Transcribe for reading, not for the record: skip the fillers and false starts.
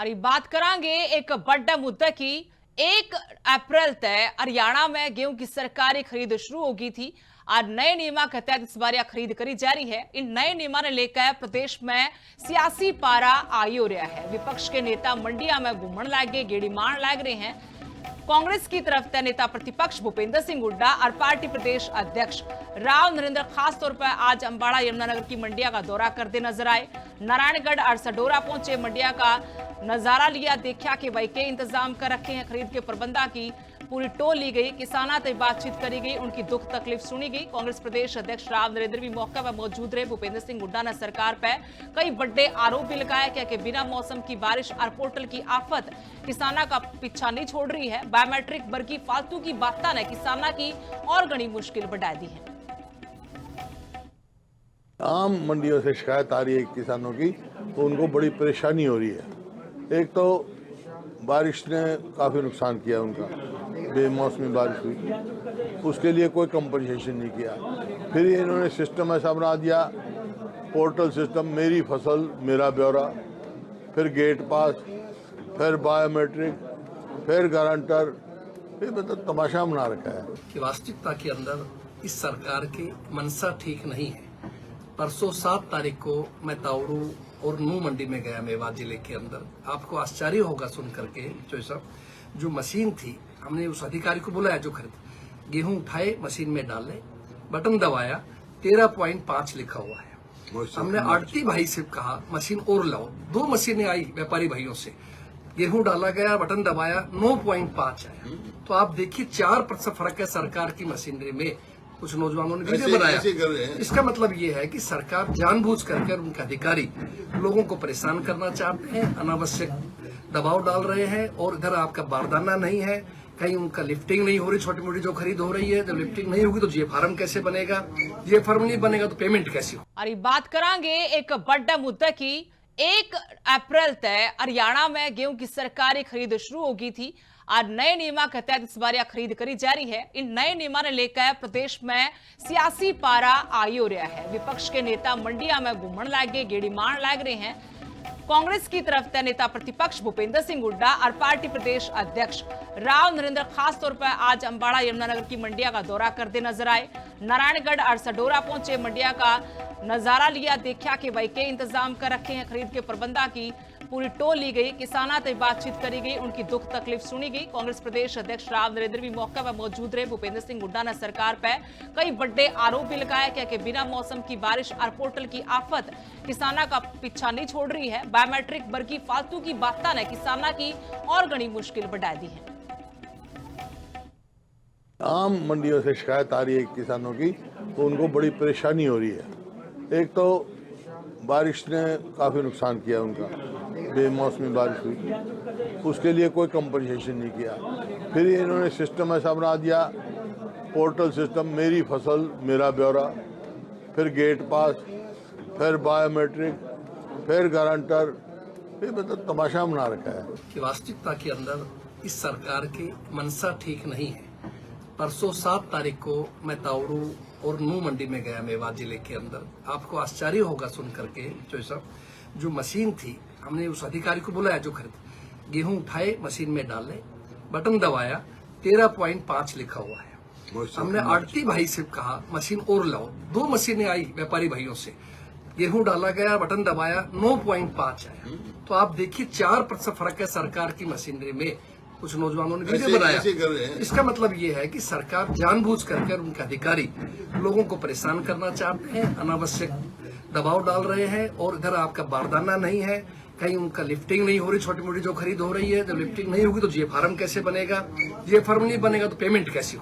और बात करांगे एक बड़ा मुद्दा की। 1 अप्रैल तय हरियाणा में गेहूं की सरकारी खरीद शुरू होगी थी और नए नियमों के तहत इस बार यह खरीद करी जा रही है। इन नए नियमों ने लेकर प्रदेश में सियासी पारा आई हो रहा है। विपक्ष के नेता मंडिया में घूमने लगे, गेड़ी मारने लग रहे हैं। कांग्रेस की तरफ से नेता प्रतिपक्ष भूपेंद्र सिंह हुड्डा और पार्टी प्रदेश अध्यक्ष राव नरेंद्र खास तौर पर आज अंबाड़ा यमुनानगर की मंडिया का दौरा करते नजर आए। नारायणगढ़ और सडोरा पहुंचे, मंडिया का नजारा लिया, देखा कि भाई के इंतजाम कर रखे हैं। खरीद के प्रबंधा की पूरी टोल ली गई, किसानों से बातचीत करी गई, उनकी दुख तकलीफ सुनी गई। कांग्रेस प्रदेश अध्यक्ष राव नरेंद्र भी मौके पर मौजूद रहे। भूपेंद्र सिंह हुड्डा ने सरकार पर कई बड़े आरोप भी लगाए कि बिना मौसम की बारिश और पोर्टल की आफत किसानों का पीछा नहीं छोड़ रही है। बायोमेट्रिक वर्गी फालतू की बातें ने किसानों की और घनी मुश्किल बढ़ा दी है। आम मंडियों से शिकायत आ रही है किसानों की, तो उनको बड़ी परेशानी हो रही है। एक तो बारिश ने काफ़ी नुकसान किया उनका, बेमौसमी बारिश हुई, उसके लिए कोई कंपनसेशन नहीं किया। फिर इन्होंने सिस्टम ऐसा बना दिया, पोर्टल सिस्टम, मेरी फसल मेरा ब्यौरा, फिर गेट पास, फिर बायोमेट्रिक, फिर गारंटर, फिर मतलब तमाशा बना रखा है कि वास्तविकता के अंदर इस सरकार की मंशा ठीक नहीं है। परसों 7 तारीख को मैं ताउरू और नू मंडी में गया, मेवात जिले के अंदर। आपको आश्चर्य होगा सुन करके, जो मशीन थी, हमने उस अधिकारी को बुलाया जो खरीद, गेहूं उठाए, मशीन में डाले, बटन दबाया, 13.5 लिखा हुआ है। हमने आड़ती भाई से कहा मशीन और लाओ, 2 मशीनें आई व्यापारी भाइयों से, गेहूं डाला गया, बटन दबाया, 9.5 आया। तो आप देखिए 4% फर्क है सरकार की मशीनरी में। कुछ नौजवानों ने वीडियो बनाया। इसका मतलब ये है कि सरकार जानबूझ करके उनके अधिकारी लोगों को परेशान करना चाहते हैं, अनावश्यक दबाव डाल रहे हैं। और इधर आपका बारदाना नहीं है, कहीं उनका लिफ्टिंग नहीं हो रही, छोटी मोटी जो खरीद हो रही है। जब लिफ्टिंग नहीं होगी तो जीए फार्म कैसे बनेगा, जीए फार्म नहीं बनेगा तो पेमेंट कैसे हो। और बात करांगे एक बड़ा मुद्दा की। 1 अप्रैल तय हरियाणा में गेहूं की सरकारी खरीद शुरू होगी थी और नए नियमों के तहत इस बार यह खरीद करी जा रही है। इन नए नियमों ने लेकर प्रदेश में सियासी पारा आई हो रहा है। विपक्ष के नेता मंडिया में घूमने लगे, गेड़ी मारने लग रहे हैं। कांग्रेस की तरफ से नेता प्रतिपक्ष भूपेंद्र सिंह हुड्डा और पार्टी प्रदेश अध्यक्ष राव नरेंद्र खास तौर पर आज अंबाड़ा यमुनानगर की मंडिया का दौरा करते नजर आए। नारायणगढ़ और सडोरा पहुंचे, मंडिया का नजारा लिया, देखा कि भाई के इंतजाम कर रखे हैं। खरीद के प्रबंधा की पूरी टोल ली गई, किसानों से बातचीत करी गई, उनकी दुख तकलीफ सुनी गई। कांग्रेस प्रदेश अध्यक्ष राव नरेंद्र भी मौके पर मौजूद रहे। भूपेंद्र सिंह हुड्डा ने सरकार पर कई बड़े आरोप भी लगाए कि बिना मौसम की बारिश और पोर्टल की आफत किसानों का पीछा नहीं छोड़ रही है। बायोमेट्रिक वर्गी फालतू की बातें ने किसानों की और घनी मुश्किल बढ़ा दी है। आम मंडियों से शिकायत आ रही है किसानों की, तो उनको बड़ी परेशानी हो रही है। एक तो बारिश ने काफ़ी नुकसान किया उनका, बेमौसमी बारिश हुई, उसके लिए कोई कंपनसेशन नहीं किया। फिर इन्होंने सिस्टम ऐसा बना दिया, पोर्टल सिस्टम, मेरी फसल मेरा ब्यौरा, फिर गेट पास, फिर बायोमेट्रिक, फिर गारंटर, फिर मतलब तमाशा बना रखा है कि वास्तविकता के अंदर इस सरकार की मंशा ठीक नहीं है। परसों 7 तारीख को मैं ताउरू और नू मंडी में गया, मेवात जिले के अंदर। आपको आश्चर्य होगा सुन करके, जो मशीन थी, हमने उस अधिकारी को बुलाया जो खरीद, गेहूं उठाए, मशीन में डाले, बटन दबाया, 13.5 लिखा हुआ है। हमने आड़ती भाई से कहा मशीन और लाओ, 2 मशीनें आई व्यापारी भाइयों से, गेहूं डाला गया, बटन दबाया, 9.5 आया। तो आप देखिए 4% फर्क है सरकार की मशीनरी में। कुछ नौजवानों ने वीडियो बनाया। इसका मतलब ये है कि सरकार जानबूझ करके उनके अधिकारी लोगों को परेशान करना चाहते हैं, अनावश्यक दबाव डाल रहे हैं। और इधर आपका बारदाना नहीं है, कहीं उनका लिफ्टिंग नहीं हो रही, छोटी मोटी जो खरीद हो रही है। जब लिफ्टिंग नहीं होगी तो जीए फार्म कैसे बनेगा, जीए फार्म नहीं बनेगा तो पेमेंट कैसे हो।